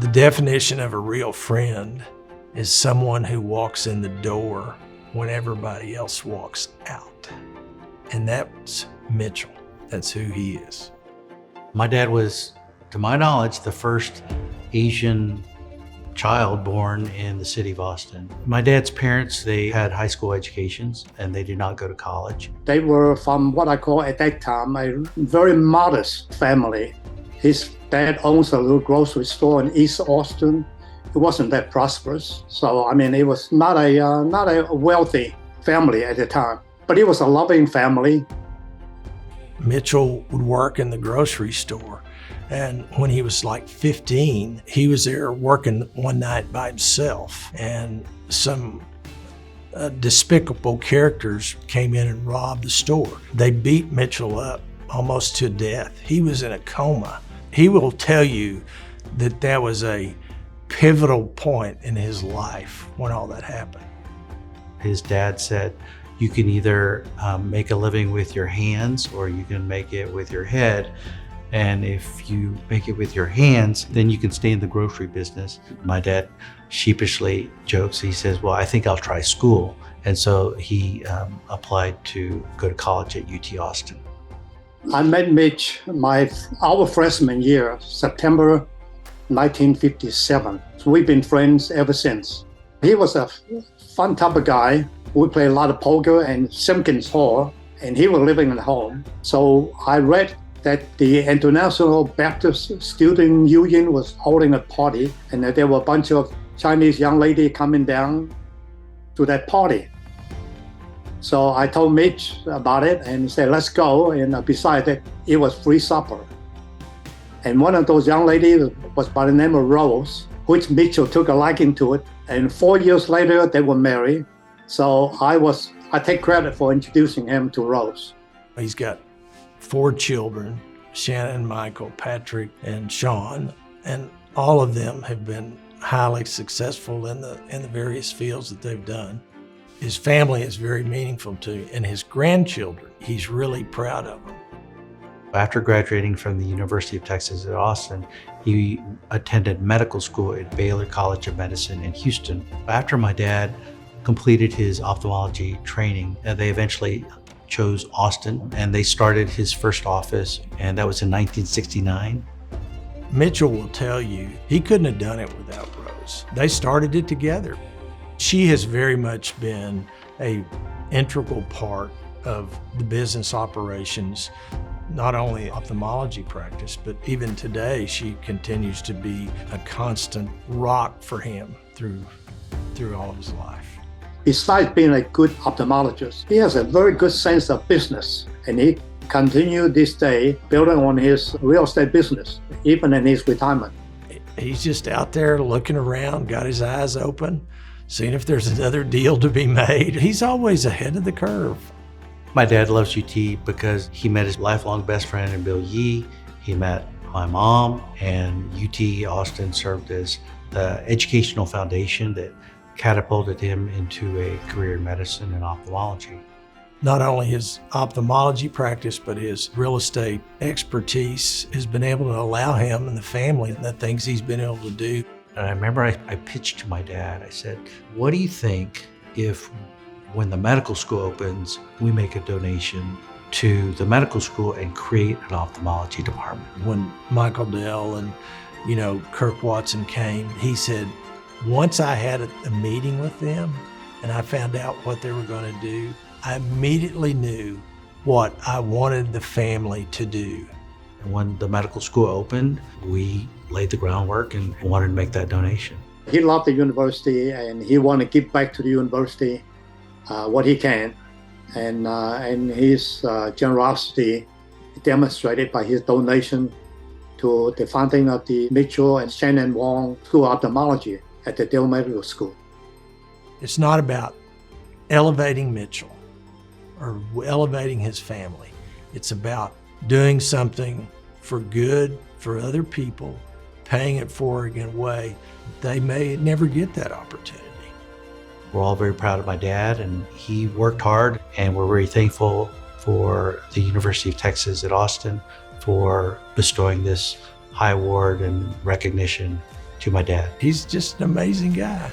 The definition of a real friend is someone who walks in the door when everybody else walks out. And that's Mitchel. That's who he is. My dad was, to my knowledge, the first Asian child born in the city of Austin. My dad's parents, they had high school educations and they did not go to college. They were from what I call at that time a very modest family. His dad owns a little grocery store in East Austin. It wasn't that prosperous. So, it was not a wealthy family at the time, but it was a loving family. Mitchel would work in the grocery store. And when he was like 15, he was there working one night by himself. And some despicable characters came in and robbed the store. They beat Mitchel up almost to death. He was in a coma. He will tell you that that was a pivotal point in his life when all that happened. His dad said, you can either make a living with your hands or you can make it with your head. And if you make it with your hands, then you can stay in the grocery business. My dad sheepishly jokes, he says, well, I think I'll try school. And so he applied to go to college at UT Austin. I met Mitch our freshman year, September 1957. So we've been friends ever since. He was a fun type of guy. We played a lot of poker and Simpkins Hall, and he was living at home. So I read that the International Baptist Student Union was holding a party, and that there were a bunch of Chinese young ladies coming down to that party. So I told Mitch about it and he said, let's go. And besides that, it was free supper. And one of those young ladies was by the name of Rose, which Mitchel took a liking to it. And 4 years later, they were married. So I take credit for introducing him to Rose. He's got 4 children, Shannon, Michael, Patrick, and Sean, and all of them have been highly successful in the various fields that they've done. His family is very meaningful to him, and his grandchildren, he's really proud of them. After graduating from the University of Texas at Austin, he attended medical school at Baylor College of Medicine in Houston. After my dad completed his ophthalmology training, they eventually chose Austin, and they started his first office, and that was in 1969. Mitchel will tell you he couldn't have done it without Rose. They started it together. She has very much been an integral part of the business operations, not only ophthalmology practice, but even today she continues to be a constant rock for him through all of his life. Besides being a good ophthalmologist, he has a very good sense of business, and he continued this day building on his real estate business, even in his retirement. He's just out there looking around, got his eyes open, seeing if there's another deal to be made. He's always ahead of the curve. My dad loves UT because he met his lifelong best friend in Bill Yee. He met my mom, and UT Austin served as the educational foundation that catapulted him into a career in medicine and ophthalmology. Not only his ophthalmology practice, but his real estate expertise has been able to allow him and the family the things he's been able to do. And I remember I pitched to my dad, I said, what do you think if when the medical school opens, we make a donation to the medical school and create an ophthalmology department? When Michael Dell and, Kirk Watson came, he said, once I had a meeting with them and I found out what they were going to do, I immediately knew what I wanted the family to do. And when the medical school opened, we laid the groundwork and wanted to make that donation. He loved the university and he wanted to give back to the university what he can. And his generosity demonstrated by his donation to the founding of the Mitchel and Shannon Wong School of Ophthalmology at the Dell Medical School. It's not about elevating Mitchel or elevating his family. It's about doing something for good for other people, paying it forward in a way they may never get that opportunity. We're all very proud of my dad, and he worked hard, and we're very thankful for the University of Texas at Austin for bestowing this high award and recognition to my dad. He's just an amazing guy.